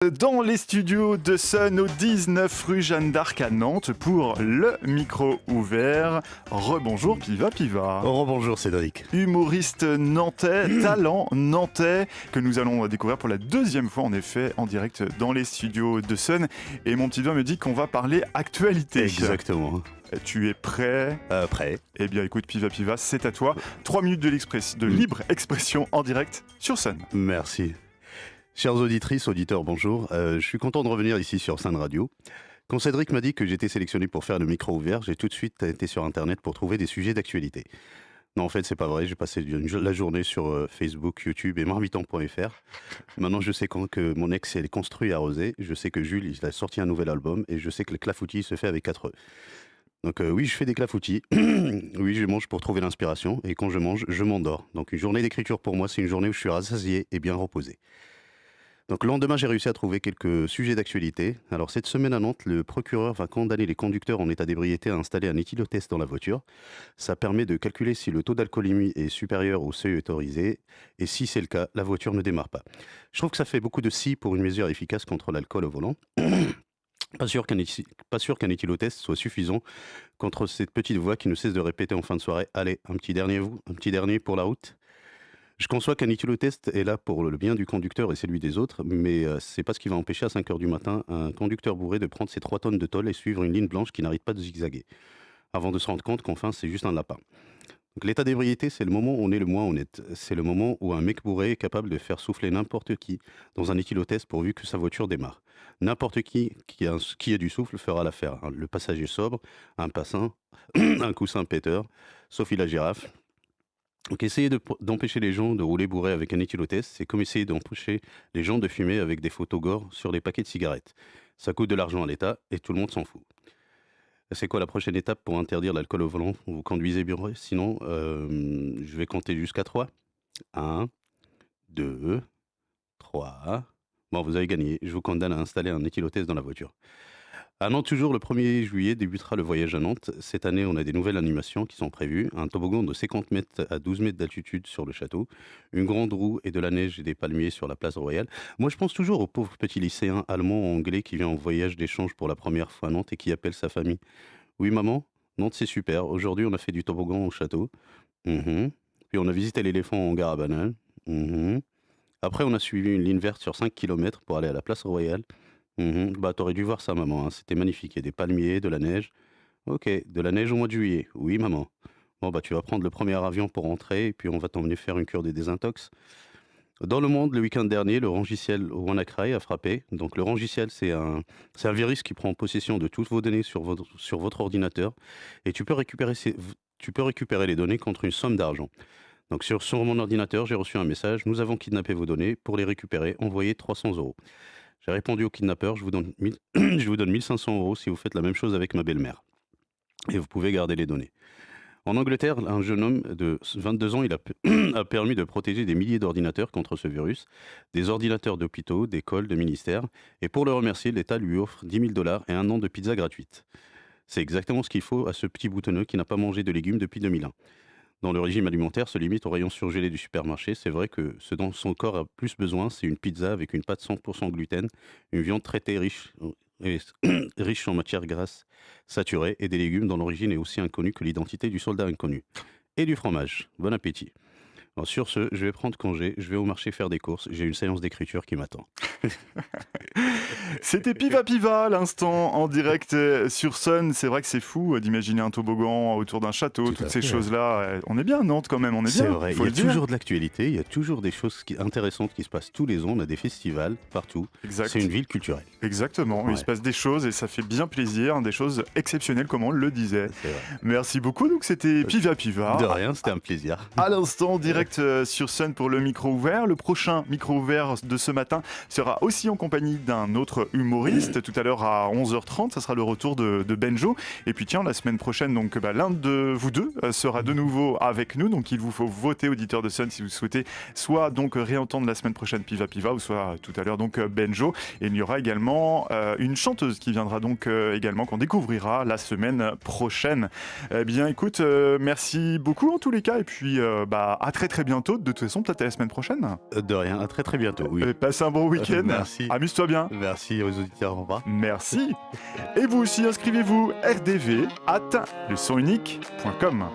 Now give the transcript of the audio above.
dans les studios de Sun au 19 rue Jeanne d'Arc à Nantes pour le micro ouvert. Rebonjour Piva Piva. Rebonjour Cédric. Humoriste nantais, talent nantais que nous allons découvrir pour la deuxième fois en effet en direct dans les studios de Sun. Et mon petit doigt me dit qu'on va parler actualité. Exactement. Tu es prêt ? Prêt. Eh bien écoute Piva Piva, c'est à toi. 3 minutes de libre expression en direct sur Sun. Merci. Chères auditrices, auditeurs, bonjour. Je suis content de revenir ici sur Sun Radio. Quand Cédric m'a dit que j'étais sélectionné pour faire le micro ouvert, j'ai tout de suite été sur Internet pour trouver des sujets d'actualité. Non, en fait, c'est pas vrai. J'ai passé la journée sur Facebook, YouTube et marmiton.fr. Maintenant, je sais que mon ex est construit à Rosé. Je sais que Jules, il a sorti un nouvel album. Et je sais que le clafoutis se fait avec 4 œufs. Donc oui, je fais des clafoutis. Oui, je mange pour trouver l'inspiration. Et quand je mange, je m'endors. Donc une journée d'écriture pour moi, c'est une journée où je suis rassasié et bien reposé. Donc le lendemain, j'ai réussi à trouver quelques sujets d'actualité. Alors cette semaine à Nantes, le procureur va condamner les conducteurs en état d'ébriété à installer un éthylotest dans la voiture. Ça permet de calculer si le taux d'alcoolémie est supérieur au seuil autorisé. Et si c'est le cas, la voiture ne démarre pas. Je trouve que ça fait beaucoup de si pour une mesure efficace contre l'alcool au volant. Pas sûr qu'un éthylotest soit suffisant contre cette petite voix qui ne cesse de répéter en fin de soirée « Allez, un petit dernier pour la route ». Je conçois qu'un éthylotest est là pour le bien du conducteur et celui des autres, mais c'est pas ce qui va empêcher à 5h du matin un conducteur bourré de prendre ses 3 tonnes de tôle et suivre une ligne blanche qui n'arrête pas de zigzaguer, avant de se rendre compte qu'enfin c'est juste un lapin. Donc, l'état d'ébriété, c'est le moment où on est le moins honnête. C'est le moment où un mec bourré est capable de faire souffler n'importe qui dans un éthylotest pourvu que sa voiture démarre. N'importe qui a du souffle fera l'affaire. Le passager sobre, un passant, un coussin péteur, Sophie la girafe. Donc essayer d'empêcher les gens de rouler bourré avec un éthylotest, c'est comme essayer d'empêcher les gens de fumer avec des photos gore sur les paquets de cigarettes. Ça coûte de l'argent à l'État et tout le monde s'en fout. C'est quoi la prochaine étape pour interdire l'alcool au volant ? Vous conduisez bourré ? Sinon, je vais compter jusqu'à 3. 1, 2, 3. Bon, vous avez gagné. Je vous condamne à installer un éthylotest dans la voiture. À Nantes, toujours le 1er juillet, débutera le voyage à Nantes. Cette année, on a des nouvelles animations qui sont prévues. Un toboggan de 50 mètres à 12 mètres d'altitude sur le château. Une grande roue et de la neige et des palmiers sur la place royale. Moi, je pense toujours au pauvre petit lycéen allemand ou anglais qui vient en voyage d'échange pour la première fois à Nantes et qui appelle sa famille. Oui, maman, Nantes, c'est super. Aujourd'hui, on a fait du toboggan au château. Puis on a visité l'éléphant en gare à bananes. Après, on a suivi une ligne verte sur 5 km pour aller à la place royale. Bah, t'aurais dû voir ça, maman, hein. C'était magnifique. Il y a des palmiers, de la neige. Ok, de la neige au mois de juillet. Oui, maman. Bon, bah, tu vas prendre le premier avion pour rentrer et puis on va t'emmener faire une cure de désintox. Dans le monde, le week-end dernier, le rangisciel WannaCry a frappé. Donc, le rangisciel, c'est un virus qui prend possession de toutes vos données sur votre ordinateur et tu peux récupérer les données contre une somme d'argent. Donc, sur mon ordinateur, j'ai reçu un message. Nous avons kidnappé vos données. Pour les récupérer, envoyez 300 €. J'ai répondu au kidnappeur, je vous donne 1500 € si vous faites la même chose avec ma belle-mère. Et vous pouvez garder les données. En Angleterre, un jeune homme de 22 ans, il a permis de protéger des milliers d'ordinateurs contre ce virus, des ordinateurs d'hôpitaux, d'écoles, de ministères. Et pour le remercier, l'État lui offre 10 000 $ et un an de pizza gratuite. C'est exactement ce qu'il faut à ce petit boutonneux qui n'a pas mangé de légumes depuis 2001. Dans le régime alimentaire, se limite au rayon surgelé du supermarché. C'est vrai que ce dont son corps a plus besoin, c'est une pizza avec une pâte 100% gluten, une viande traitée riche en matières grasses saturées et des légumes dont l'origine est aussi inconnue que l'identité du soldat inconnu. Et du fromage. Bon appétit. Alors sur ce, je vais prendre congé, je vais au marché faire des courses, j'ai une séance d'écriture qui m'attend. C'était Piva Piva à l'instant en direct sur Sun. C'est vrai que c'est fou d'imaginer un toboggan autour d'un château, toutes ces choses-là. On est bien à Nantes quand même, on est bien. C'est vrai, il y a toujours de l'actualité, il y a toujours des choses intéressantes qui se passent tous les ans. On a des festivals partout. Exact. C'est une ville culturelle. Exactement, ouais. Il se passe des choses et ça fait bien plaisir, des choses exceptionnelles comme on le disait. Merci beaucoup, donc c'était Piva Piva. De rien, c'était un plaisir. À l'instant, direct sur Sun pour le micro ouvert. Le prochain micro ouvert de ce matin sera aussi en compagnie d'un autre humoriste. Tout à l'heure à 11h30, ça sera le retour de Benjo. Et puis tiens, la semaine prochaine, donc l'un de vous deux sera de nouveau avec nous. Donc il vous faut voter, auditeur de Sun, si vous souhaitez soit donc réentendre la semaine prochaine Piva Piva ou soit tout à l'heure donc Benjo. Et il y aura également une chanteuse qui viendra donc également, qu'on découvrira la semaine prochaine. Eh bien écoute, merci beaucoup en tous les cas. Et puis à très très bientôt. De toute façon, peut-être à la semaine prochaine. De rien, à très très bientôt. Oui. Passe un bon week-end. Merci. Amuse-toi bien. Merci aux auditeurs, au revoir. Merci. Et vous aussi, inscrivez-vous rdv@lesonunique.com.